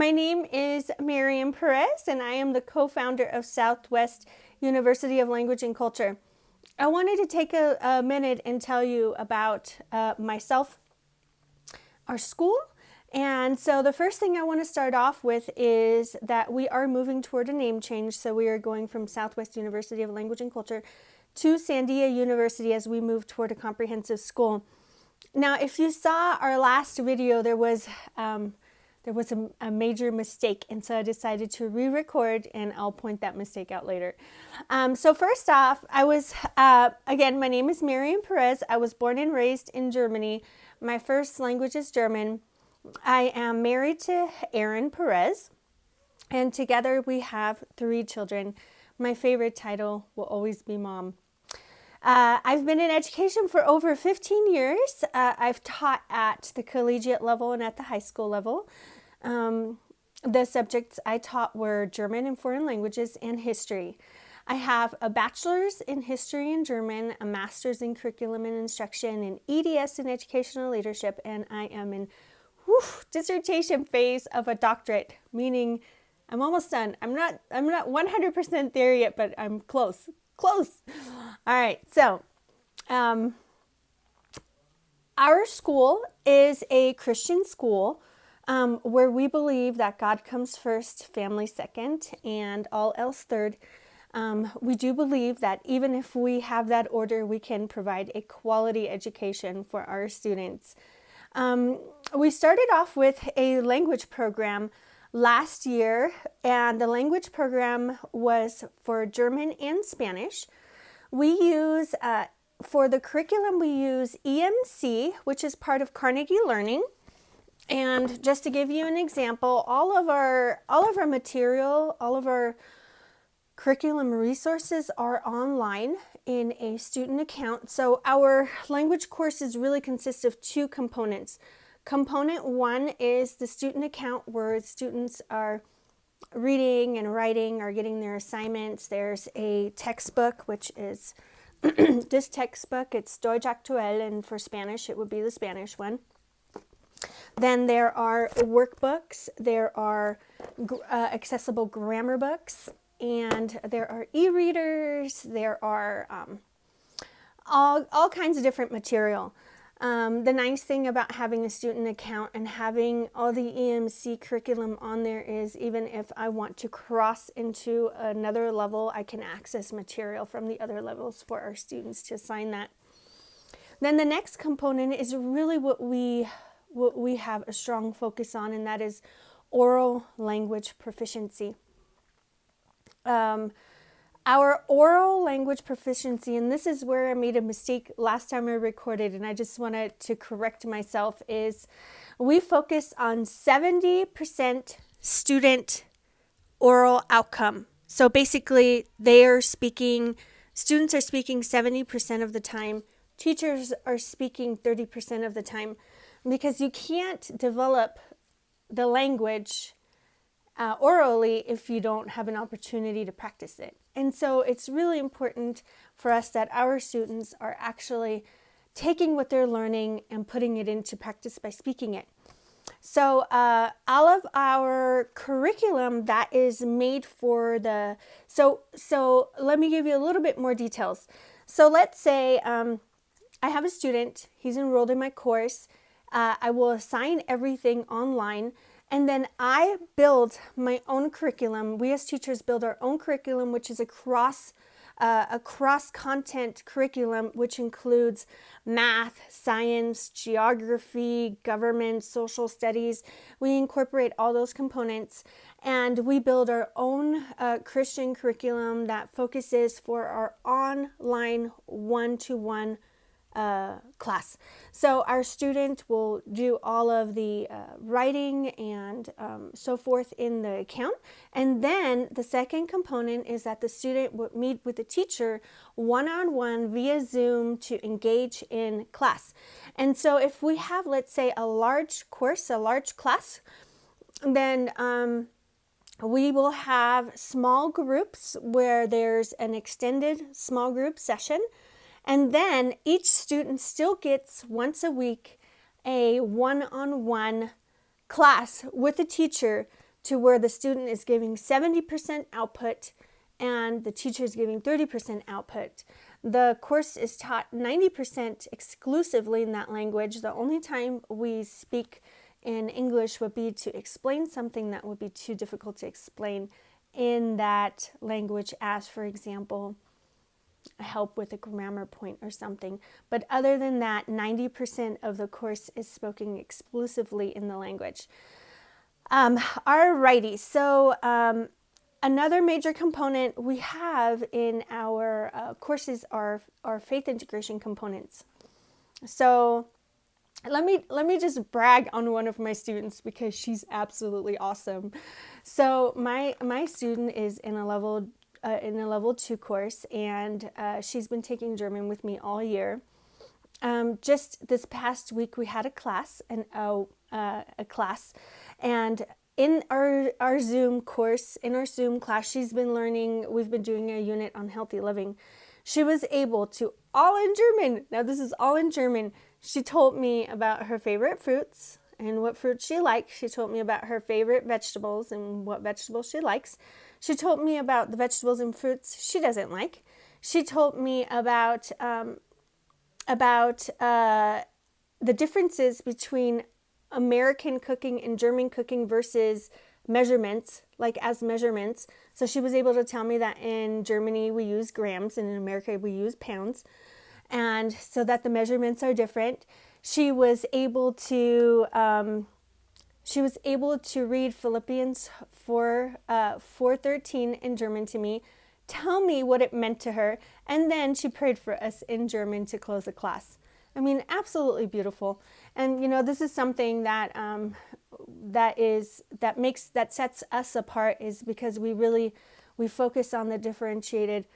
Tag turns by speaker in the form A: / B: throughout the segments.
A: My name is Miriam Perez, and I am the co-founder of Southwest University of Language and Culture. I wanted to take a minute and tell you about myself, our school. And so the first thing I want to start off with is that we are moving toward a name change. So we are going from Southwest University of Language and Culture to Sandia University as we move toward a comprehensive school. Now, if you saw our last video, there was a major mistake, and so I decided to re-record, and I'll point that mistake out later. So first off, again, my name is Miriam Perez. I was born and raised in Germany. My first language is German. I am married to Aaron Perez, and together we have 3 children. My favorite title will always be mom. I've been in education for over 15 years. I've taught at the collegiate level and at the high school level. The subjects I taught were German and foreign languages and history. I have a bachelor's in history and German, a master's in curriculum and instruction, an EDS in educational leadership, and I am in dissertation phase of a doctorate, meaning I'm almost done. I'm not 100% there yet, but I'm close. All right, so our school is a Christian school where we believe that God comes first, family second, and all else third. We do believe that even if we have that order, we can provide a quality education for our students. We started off with a language program last year, and the language program was for German and Spanish. We use, for the curriculum, we use EMC, which is part of Carnegie Learning. And just to give you an example, all of our material, all of our curriculum resources are online in a student account. So our language courses really consist of 2 components. Component 1 is the student account where students are reading and writing or getting their assignments. There's a textbook, which is this textbook. It's Deutsch Aktuell, and for Spanish, it would be the Spanish one. Then there are workbooks, there are accessible grammar books, and there are e-readers, there are all kinds of different material. The nice thing about having a student account and having all the EMC curriculum on there is even if I want to cross into another level, I can access material from the other levels for our students to assign that. Then the next component is really what we have a strong focus on, and that is oral language proficiency. Our oral language proficiency, and this is where I made a mistake last time I recorded, and I just wanted to correct myself, is we focus on 70% student oral outcome. So basically, students are speaking 70% of the time, teachers are speaking 30% of the time, because you can't develop the language orally if you don't have an opportunity to practice it. And so it's really important for us that our students are actually taking what they're learning and putting it into practice by speaking it. So all of our curriculum that is made for so let me give you a little bit more details. So let's say I have a student, he's enrolled in my course. I will assign everything online, and then I build my own curriculum. We as teachers build our own curriculum, which is a cross-content curriculum, which includes math, science, geography, government, social studies. We incorporate all those components, and we build our own Christian curriculum that focuses for our online one-to-one class. So our student will do all of the writing and so forth in the account. And then the second component is that the student would meet with the teacher one-on-one via Zoom to engage in class. And so if we have, let's say, a large course, a large class, then we will have small groups where there's an extended small group session. And then each student still gets once a week a one-on-one class with a teacher to where the student is giving 70% output and the teacher is giving 30% output. The course is taught 90% exclusively in that language. The only time we speak in English would be to explain something that would be too difficult to explain in that language, as for example, help with a grammar point or something. But other than that, 90% of the course is spoken exclusively in the language. Alrighty, so another major component we have in our courses are faith integration components. So let me just brag on one of my students because she's absolutely awesome. So my student is in a level 2 course, and she's been taking German with me all year. Just this past week we had a class, and in our Zoom course, in our Zoom class, she's been learning. We've been doing a unit on healthy living. She was able to, all in German. Now this is all in German. She told me about her favorite fruits and what fruits she likes. She told me about her favorite vegetables and what vegetables she likes. She told me about the vegetables and fruits she doesn't like. She told me about the differences between American cooking and German cooking versus measurements, like as measurements. So she was able to tell me that in Germany we use grams and in America we use pounds, and so that the measurements are different. She was able to read Philippians 4:13 in German to me, tell me what it meant to her, and then she prayed for us in German to close the class. I mean, absolutely beautiful. And this is something that sets us apart, is because we focus on the differentiated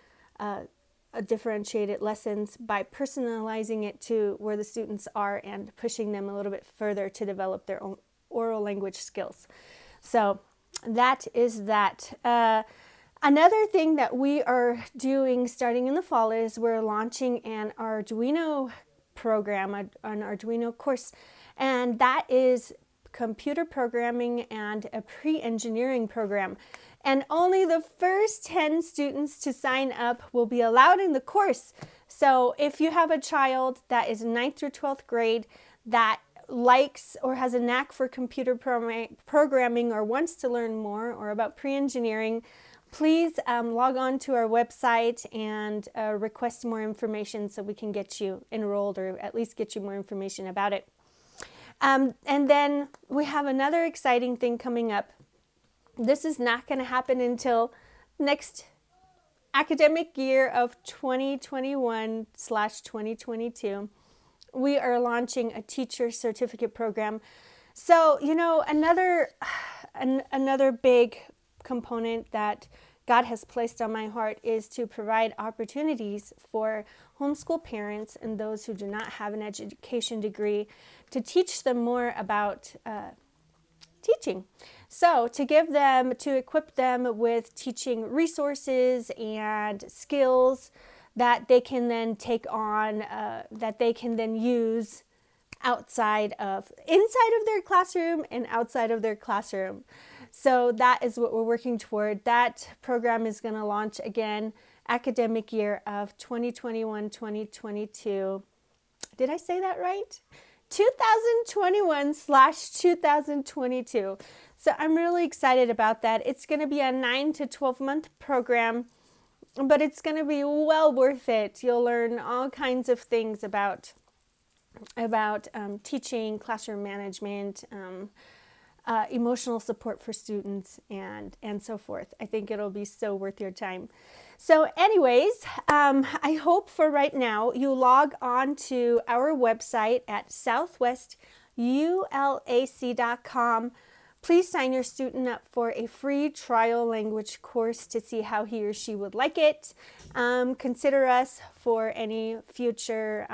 A: lessons by personalizing it to where the students are and pushing them a little bit further to develop their own oral language skills. So that is that. Another thing that we are doing starting in the fall is we're launching an Arduino program, an Arduino course, and that is computer programming and a pre-engineering program. And only the first 10 students to sign up will be allowed in the course. So if you have a child that is 9th through 12th grade that likes or has a knack for computer programming or wants to learn more or about pre-engineering, please log on to our website and request more information so we can get you enrolled, or at least get you more information about it. And then we have another exciting thing coming up. This is not going to happen until next academic year of 2021/2022. We are launching a teacher certificate program. So, another big component that God has placed on my heart is to provide opportunities for homeschool parents and those who do not have an education degree to teach them more about teaching. So to equip them with teaching resources and skills that they can then take on, that they can then use inside of their classroom and outside of their classroom. So that is what we're working toward. That program is going to launch again, academic year of 2021-2022. Did I say that right? 2021/2022. So I'm really excited about that. It's going to be a 9 to 12 month program, but it's going to be well worth it. You'll learn all kinds of things about teaching, classroom management, emotional support for students, and so forth. I think it'll be so worth your time. So anyways, I hope for right now you log on to our website at southwestulac.com. Please sign your student up for a free trial language course to see how he or she would like it. Consider us for any future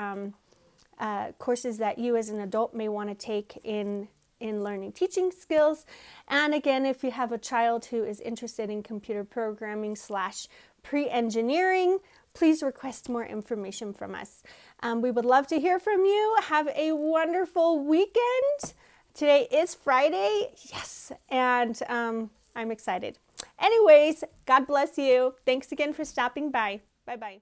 A: courses that you as an adult may want to take in learning teaching skills. And again, if you have a child who is interested in computer programming / pre-engineering, please request more information from us. We would love to hear from you. Have a wonderful weekend. Today is Friday. Yes. and I'm excited. Anyways, God bless you. Thanks again for stopping by. Bye-bye.